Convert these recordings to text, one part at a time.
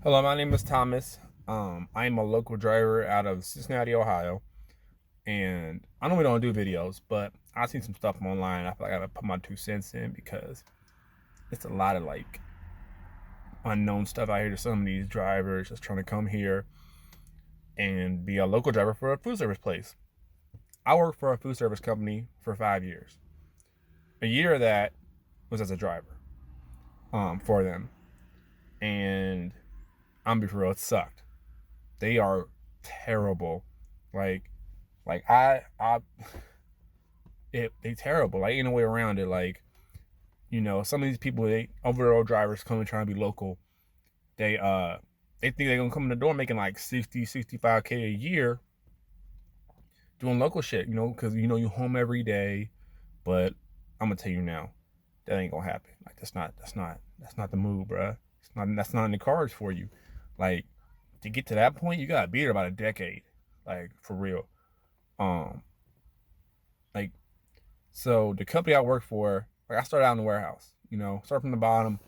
Hello, my name is Thomas. I am a local driver out of Cincinnati, Ohio, and I normally don't do videos, but I've seen some stuff online. I feel like I gotta put my 2 cents in because it's a lot of like unknown stuff out here to some of these drivers just trying to come here and be a local driver for a food service place. I worked for a food service company for 5 years. A year of that was as a driver for them, and I'm be for real, it sucked. They are terrible. Like I they terrible. Like ain't no way around it. Like some of these people, they overall drivers coming trying to be local. They uh they think they're gonna come in the door making like 60, 65K a year doing local shit. Because you home every day. But I'm gonna tell you now, that ain't gonna happen. Like that's not the move, bruh. That's not in the cards for you. Like to get to that point, you gotta be there about a decade. Like for real. Um, like So the company I work for, like I started out in the warehouse, start from the bottom,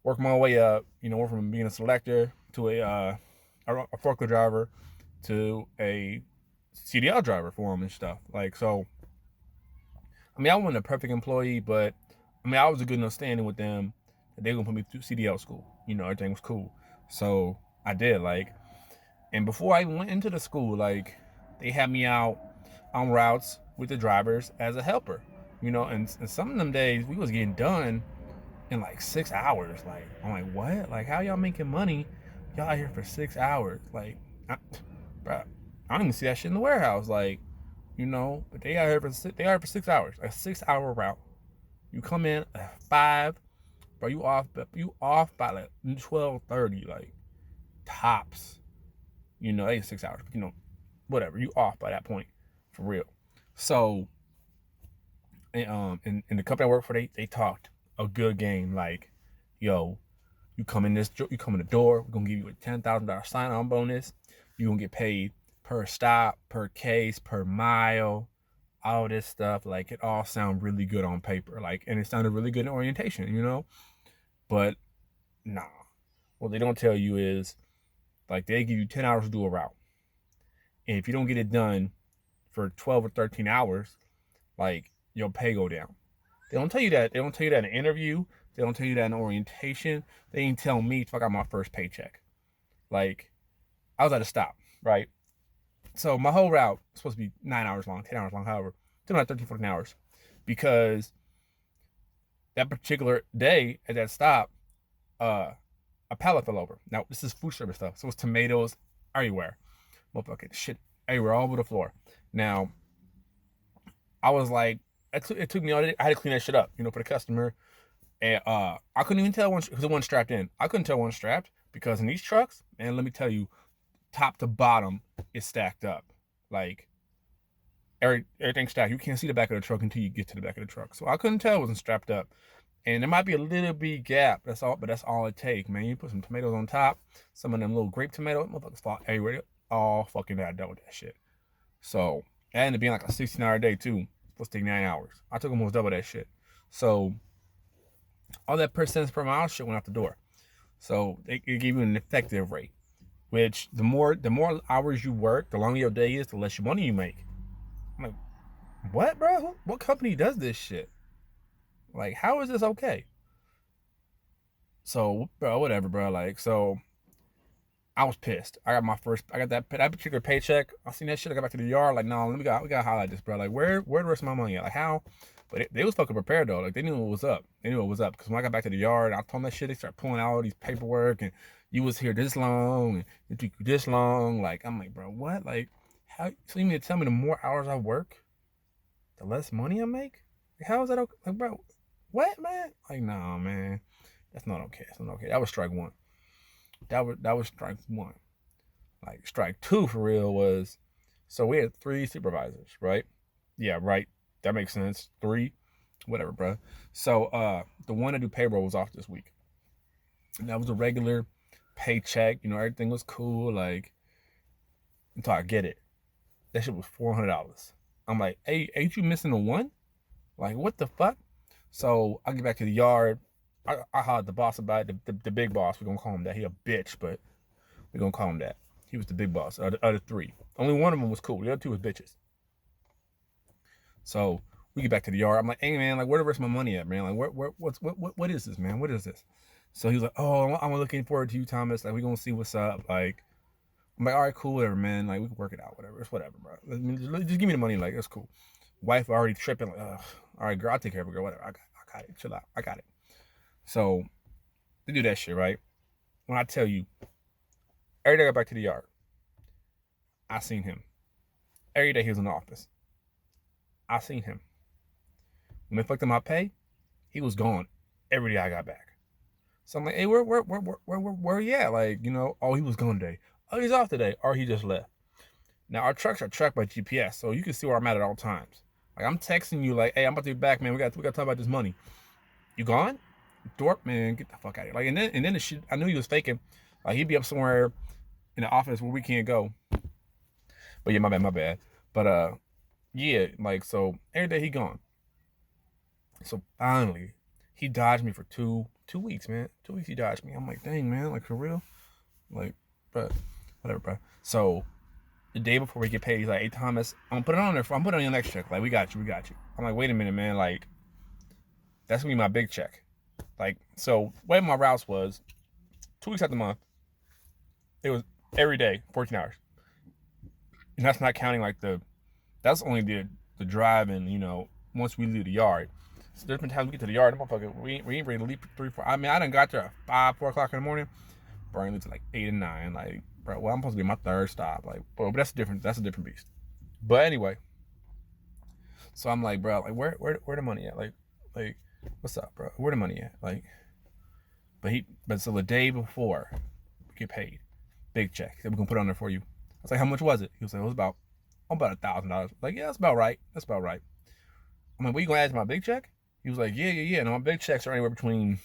work my way up, went from being a selector to a forklift driver to a CDL driver for them and stuff. Like so, I mean, I wasn't a perfect employee, but I mean, I was a good enough standing with them that they were gonna put me through CDL school. Everything was cool. So I did and before I even went into the school, like they had me out on routes with the drivers as a helper. And some of them days we was getting done in like 6 hours. Like I'm like, what? Like how y'all making money? Y'all out here for 6 hours? Like, bro, I don't even see that shit in the warehouse. Like, but they out here for 6 hours, a 6 hour route. You come in at 5, bro. You off by like 12:30, like tops. They 6 hours. Whatever. You off by that point, for real. So, in the company I work for, they talked a good game. Like, yo, you come in the door. We're gonna give you a $10,000 sign-on bonus. You gonna get paid per stop, per case, per mile, all this stuff. Like, it all sounds really good on paper. Like, and it sounded really good in orientation. But nah, what they don't tell you is like they give you 10 hours to do a route, and if you don't get it done for 12 or 13 hours, like your pay go down. They don't tell you that. They don't tell you that in an interview. They don't tell you that in orientation. They ain't tell me if I got my first paycheck. Like I was at a stop, right? So my whole route was supposed to be 9 hours long, 10 hours long, however, 10 hours, 13, 14 hours, because that particular day at that stop, uh, a pallet fell over. Now this is food service stuff, so it's tomatoes everywhere, motherfucking shit everywhere, all over the floor. Now I was like, it took me all day. I had to clean that shit up, for the customer. And I couldn't even tell one because it wasn't strapped in. I couldn't tell one strapped because in these trucks, and let me tell you, top to bottom is stacked up. Like everything's stacked. You can't see the back of the truck until you get to the back of the truck. So I couldn't tell it wasn't strapped up. And there might be a little bit gap. That's all, but that's all it takes, man. You put some tomatoes on top, some of them little grape tomatoes, motherfuckers fall everywhere. All fucking that done with that shit. So it ended up being like a 16-hour day too. Supposed to take 9 hours. I took almost double that shit. So all that percents per mile shit went out the door. So they give you an effective rate, which the more hours you work, the longer your day is, the less money you make. I'm like, what, bro? What company does this shit? Like, how is this okay? So, bro, whatever, bro. Like, so I was pissed. I got that particular paycheck. I seen that shit. I got back to the yard. Like, no, we gotta highlight this, bro. Like, where the rest of my money at? Like, how? But they was fucking prepared though. Like, they knew what was up. They knew what was up because when I got back to the yard, I told them that shit. They started pulling out all these paperwork and you was here this long and it took you this long. Like, I'm like, bro, what? Like, how? So you mean to tell me the more hours I work, the less money I make? Like, how is that okay? Like, bro, what, man? Like, nah, man, that's not okay. That's not okay. That was strike one. That was strike one. Like strike two for real was, so we had three supervisors, right? Yeah, right. That makes sense. Three, whatever, bro. So the one to do payroll was off this week. And that was a regular paycheck. Everything was cool. Like until I get it, that shit was $400. I'm like, hey, ain't you missing a one? Like what the fuck? So I get back to the yard. I hollered the boss about it, the big boss. We're gonna call him that. He a bitch, but We're gonna call him that. He was the big boss of the other three. Only one of them was cool. The other two was bitches. So we get back to the yard. I'm like, hey man, like where the rest of my money at, man? Like what is this, man? What is this? So he was like, oh, I'm looking forward to you, Thomas. Like we gonna see what's up. Like I'm like, all right, cool, whatever, man. Like we can work it out, whatever. It's whatever, bro. Just give me the money. Like it's cool. Wife already tripping. Like, ugh. All right, girl, I'll take care of it, girl. Whatever. I got it. Chill out. I got it. So they do that shit, right? When I tell you, every day I got back to the yard, I seen him. Every day he was in the office. I seen him. When they fucked up my pay, he was gone every day I got back. So I'm like, hey, where he at? Like, you know, oh, he was gone today. Oh, he's off today. Or he just left. Now, our trucks are tracked by GPS, so you can see where I'm at all times. Like, I'm texting you like, hey, I'm about to be back, man. We got to talk about this money. You gone? Dork, man, get the fuck out of here. Like, and then the shit, I knew he was faking. Like, he'd be up somewhere in the office where we can't go. But yeah, my bad. But, yeah, like, so every day he gone. So finally, he dodged me for two weeks, man. 2 weeks he dodged me. I'm like, dang, man, like for real? Like, but whatever, bro. So the day before we get paid, he's like, hey Thomas, I'm gonna put it on there. I'm putting it on your next check. Like, we got you. I'm like, wait a minute, man. Like, that's gonna be my big check. Like, so way my routes was 2 weeks out the month. It was every day, 14 hours. And that's not counting like that's only the drive and, you know, once we leave the yard. So there's been times we get to the yard, motherfucker, we ain't ready to leave 3, 4. I mean, I done got there at 5, 4 o'clock in the morning. Bro, I leave to like 8 and 9. Like, bro, well, I'm supposed to be my third stop. Like, bro, but that's a different beast. But anyway, so I'm like, bro, like where the money at? Like, what's up, bro? Where the money at? Like, but so the day before we get paid, big check that we're gonna put on there for you. I was like, how much was it? He was like, it was about $1,000. Like, yeah, that's about right. I'm like, what, you gonna add to my big check? He was like, yeah. No, my big checks are anywhere between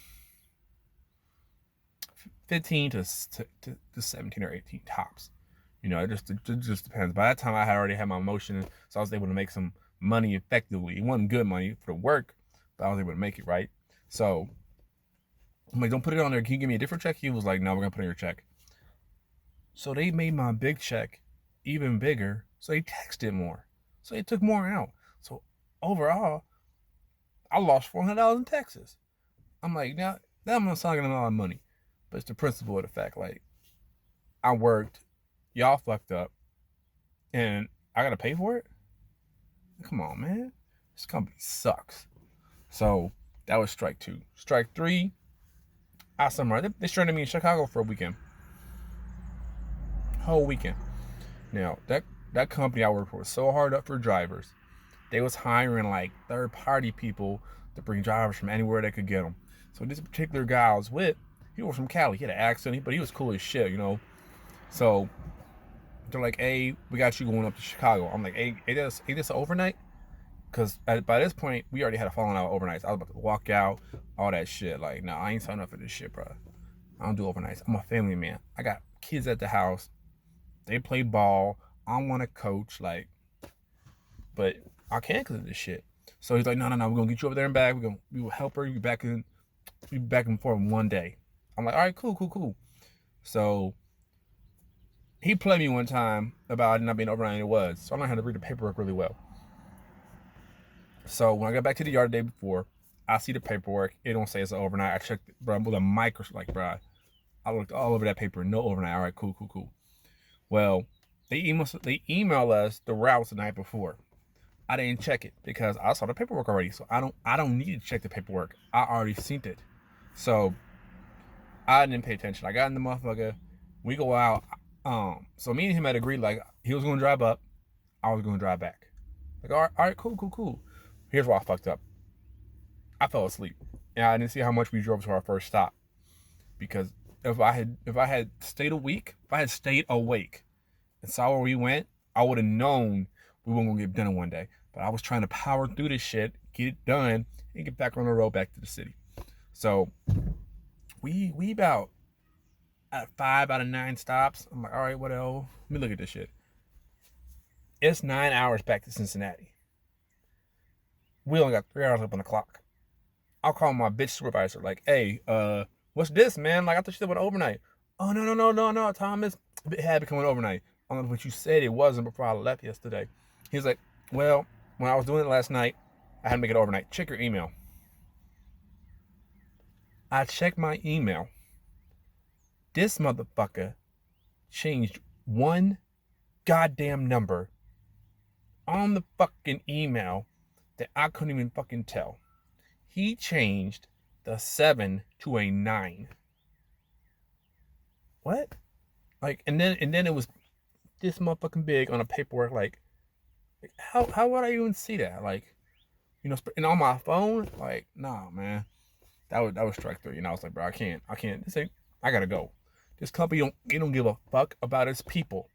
15 to 17 or 18 tops. You know, it just depends. By that time, I had already had my motion, so I was able to make some money effectively. It wasn't good money for the work, but I was able to make it, right? So I'm like, don't put it on there. Can you give me a different check? He was like, no, we're gonna put it on your check. So they made my big check even bigger, so they taxed it more. So they took more out. So overall, I lost $400 in taxes. I'm like, now that I'm not talking a lot of money, but it's the principle of the fact, like, I worked, y'all fucked up, and I gotta pay for it? Come on, man. This company sucks. So that was strike 2. Strike 3, I summarized. They stranded me in Chicago for a weekend. Whole weekend. Now, that company I worked for was so hard up for drivers. They was hiring like third-party people to bring drivers from anywhere they could get them. So this particular guy I was with, he was from Cali. He had an accent, but he was cool as shit, you know. So they're like, hey, we got you going up to Chicago. I'm like, hey, this an overnight? Because by this point, we already had a falling out overnights. I was about to walk out, all that shit. Like, nah, I ain't signing up for this shit, bro. I don't do overnights. I'm a family man. I got kids at the house. They play ball. I want to coach, like, but I can't because of this shit. So he's like, no, we're gonna get you over there and back. We will help her. You be back and forth in one day. I'm like, all right, cool. So he played me one time about it not being overnight, and it was. So I learned how to read the paperwork really well. So when I got back to the yard the day before, I see the paperwork. It don't say it's an overnight. I checked, bro, with a microscope, like, bro. I looked all over that paper, no overnight. All right, cool. Well, they email us the routes the night before. I didn't check it because I saw the paperwork already. So I don't need to check the paperwork. I already seen it. So I didn't pay attention. I got in the motherfucker. We go out. So me and him had agreed, like, he was gonna drive up, I was gonna drive back. Like, all right, cool. Here's why I fucked up. I fell asleep. And I didn't see how much we drove to our first stop. Because if I had stayed awake and saw where we went, I would have known we weren't gonna get done in one day. But I was trying to power through this shit, get it done, and get back on the road back to the city. So we about at 5 out of 9 stops. I'm like, all right, what else? Let me look at this shit. It's 9 hours back to Cincinnati. We only got 3 hours up on the clock. I'll call my bitch supervisor, like, hey, what's this, man? Like, I thought you said went overnight. Oh, no, Thomas. It had become an overnight. I don't know what you said it wasn't before I left yesterday. He's like, well, when I was doing it last night, I had to make it overnight. Check your email. I checked my email. This motherfucker changed one goddamn number on the fucking email that I couldn't even fucking tell. He changed the 7 to a 9. What? Like, and then it was this motherfucking big on a paperwork. Like how would I even see that? Like, and on my phone, like, nah, man, that was strike three. And I was like, bro, I can't. This ain't. I gotta go. This company don't give a fuck about its people.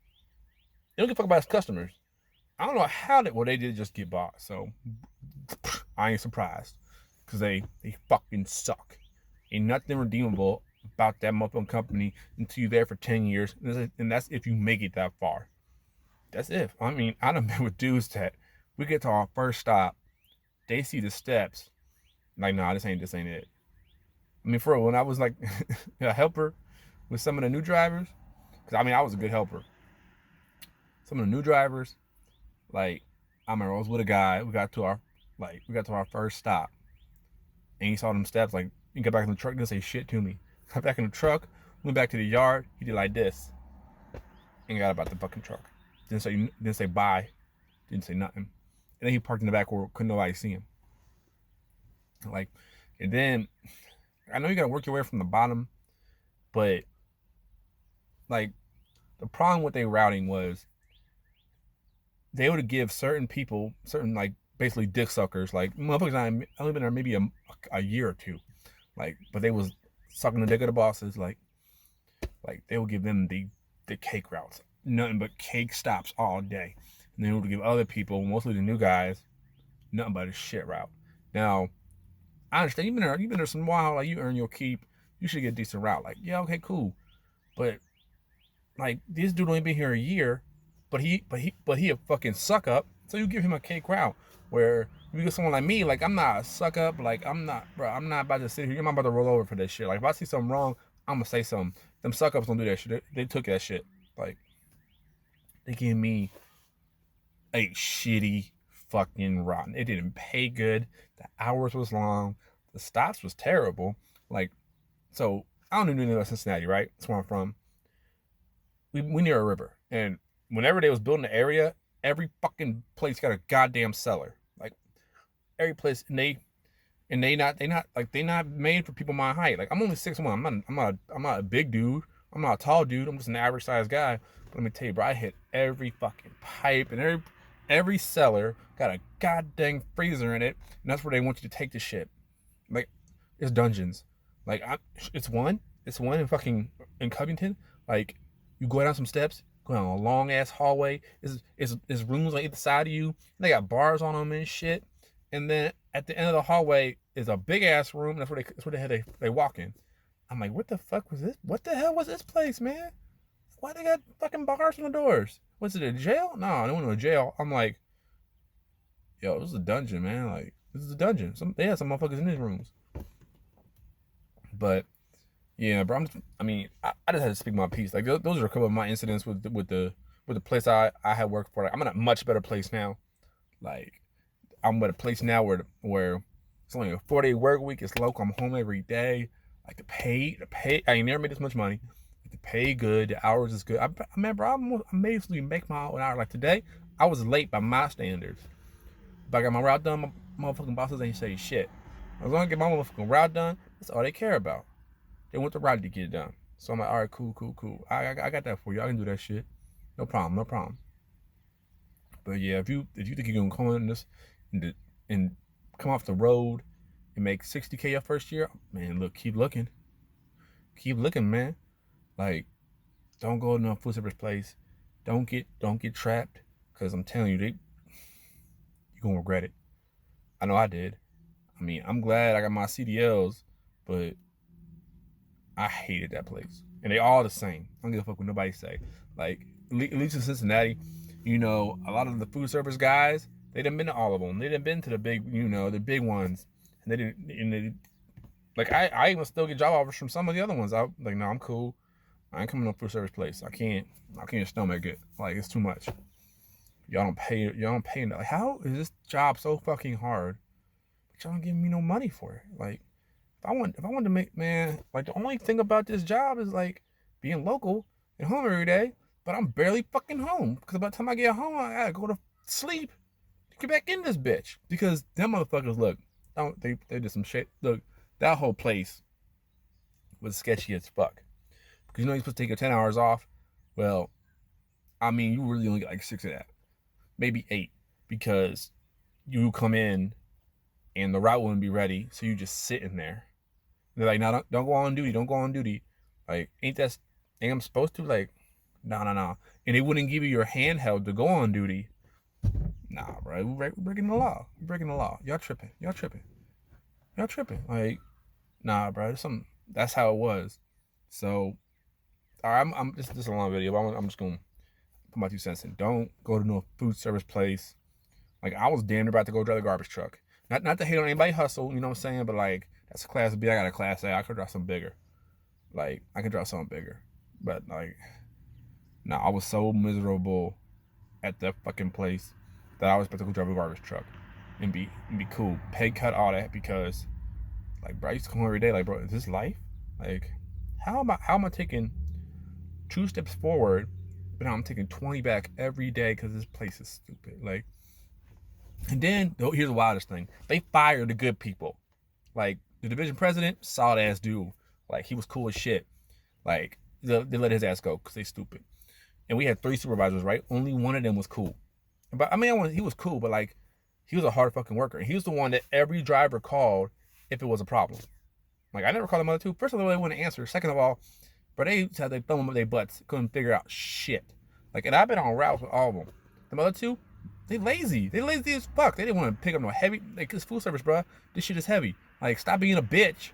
They don't give a fuck about its customers. I don't know how they did just get bought. So I ain't surprised because they fucking suck. Ain't nothing redeemable about that motherfucking company until you're there for 10 years, and that's if you make it that far. That's it. I mean, I done been with dudes that we get to our first stop, they see the steps, like, nah, this ain't it. I mean, for real, when I was like a helper with some of the new drivers, because I mean, I was a good helper. Some of the new drivers, like, I remember I was with a guy. We got to our first stop, and he saw them steps. Like, he got back in the truck, didn't say shit to me. Got back in the truck, went back to the yard. He did like this, and got about the fucking truck. Didn't say bye, didn't say nothing. And then he parked in the back where couldn't nobody see him. Like, and then I know you gotta work your way from the bottom, but like the problem with their routing was they would give certain people, certain like basically dick suckers, like motherfuckers I only been there maybe a year or two, like, but they was sucking the dick of the bosses, like they would give them the cake routes, nothing but cake stops all day, and they would give other people, mostly the new guys, nothing but a shit route. Now, I understand you've been there some while, like you earn your keep, you should get a decent route. Like, yeah, okay, cool, but like this dude only been here a year, but he a fucking suck up. So you give him a cake route. Where you get someone like me, like I'm not a suck up, like I'm not about to sit here. You're not about to roll over for this shit. Like if I see something wrong, I'm gonna say something. Them suck ups don't do that shit. They took that shit. Like they gave me a shitty fucking rotten. It didn't pay good. The hours was long. The stops was terrible. Like, so I don't even know Cincinnati, right? That's where I'm from. We near a river, and whenever they was building the area, every fucking place got a goddamn cellar. Like every place, and they not made for people my height. Like I'm only 6'1". I'm not a big dude. I'm not a tall dude. I'm just an average sized guy. But let me tell you, bro, I hit every fucking pipe, and every cellar got a goddamn freezer in it, and that's where they want you to take the shit. Like it's dungeons. Like it's one in Covington. Like you go down some steps, go down a long ass hallway. It's rooms on either side of you. And they got bars on them and shit. And then at the end of the hallway is a big ass room. That's where they walk in. I'm like, what the fuck was this? What the hell was this place, man? Why they got fucking bars on the doors? Was it a jail? No, they went to a jail. I'm like, yo, this is a dungeon, man. Like, this is a dungeon. They had some motherfuckers in these rooms. But yeah, bro. I just had to speak my piece. Like, those are a couple of my incidents with the place I had worked for. Like, I'm in a much better place now. Like, I'm at a place now where it's only a 4-day work week. It's local. I'm home every day. Like the pay. I ain't never made this much money. Like, the pay good. The hours is good. I remember I basically make my own hour. Like today, I was late by my standards. But I got my route done. My motherfucking bosses ain't say shit. As long as I get my motherfucking route done, that's all they care about. They want the route to get it done. So I'm like, all right, cool. I got that for you. I can do that shit. No problem. But yeah, if you think you're gonna come in this and come off the road and make 60K your first year, man, look, keep looking, man. Like, don't go to a food service place. Don't get trapped, because I'm telling you, you're gonna regret it. I know I did. I mean, I'm glad I got my CDLs, but I hated that place. And they all the same. I don't give a fuck what nobody say. Like, at least in Cincinnati, a lot of the food service guys, they done been to all of them. They done been to the big, the big ones. And they didn't, like, I even still get job offers from some of the other ones. I'm like, no, I'm cool. I ain't coming to a food service place. I can't stomach it. Like, it's too much. Y'all don't pay. Like, how is this job so fucking hard? But y'all don't give me no money for it. Like, if I wanted to make, man, like, the only thing about this job is like being local and home every day. But I'm barely fucking home because by the time I get home, I gotta go to sleep to get back in this bitch. Because them motherfuckers, look, they did some shit. Look, that whole place was sketchy as fuck. Because you know you're supposed to take your 10 hours off. Well, I mean, you really only get like 6 of that, maybe 8, because you come in and the route wouldn't be ready, so you just sitting there. They're like, no, don't go on duty. Don't go on duty. Like, ain't I'm supposed to? Like, no. And they wouldn't give you your handheld to go on duty. Nah, bro, we're breaking the law. We're breaking the law. Y'all tripping. Like, nah, bro, that's how it was. So, all right, I'm this is a long video, but I'm just gonna put my 2 cents in. Don't go to no food service place. Like, I was damn near about to go drive the garbage truck. Not to hate on anybody hustle, you know what I'm saying? But like, that's a class B. I got a class A. I could drive something bigger. Like, I could drive something bigger. But like, nah, I was so miserable at that fucking place that I was about to go drive a garbage truck and be cool. Pay cut, all that, because like, bro, I used to come home every day. Like, bro, is this life? Like, how am I taking 2 steps forward, but I'm taking 20 back every day because this place is stupid. Like, and then here's the wildest thing: they fired the good people. Like, the division president, solid ass dude. Like, he was cool as shit. Like, they let his ass go because they stupid. And we had 3 supervisors, right? Only one of them was cool. But I mean, he was cool, but like, he was a hard fucking worker. And he was the one that every driver called if it was a problem. Like, I never called them other 2. First of all, they wouldn't answer. Second of all, but they had their thumb up their butts, couldn't figure out shit. Like, and I've been on routes with all of them. The other 2, they lazy as fuck. They didn't want to pick up no heavy, like, this food service, bro. This shit is heavy. Like, stop being a bitch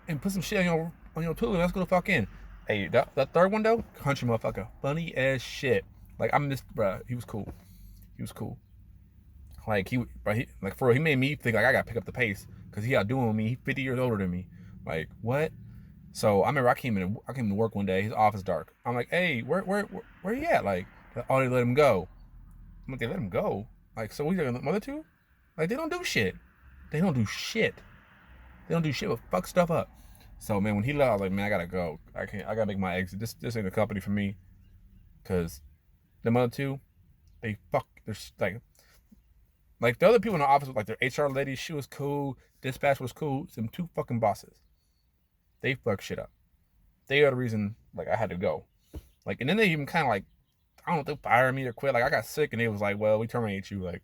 and put some shit on your tool and let's go the fuck in. Hey, that third one though, country motherfucker, funny as shit. Like, I missed, bro. He was cool. Like, like, for real, he made me think like I gotta pick up the pace because he outdoing me. He's 50 years older than me. Like, what? So I remember I came to work one day. His office dark. I'm like, hey, where you at? Like, oh, they let him go. I'm like, they let him go? Like, so we got the other 2? Like, they don't do shit. They don't do shit but fuck stuff up. So, man, when he left, I was like, man, I gotta go. I gotta make my exit. This ain't a company for me. Cause the other 2, they're like the other people in the office, like their HR lady, she was cool. Dispatch was cool. Some 2 fucking bosses. They fuck shit up. They are the reason, like, I had to go. Like, and then they even kind of like, I don't know if they fired me or quit. Like, I got sick and they was like, well, we terminate you. Like,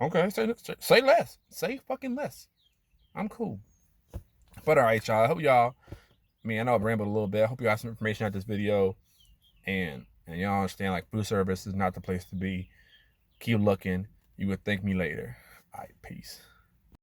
okay, say less. Say fucking less. I'm cool. But all right, y'all. I hope y'all, I mean, I know I rambled a little bit. I hope you got some information out of this video. And y'all understand, like, food service is not the place to be. Keep looking. You would thank me later. All right, peace.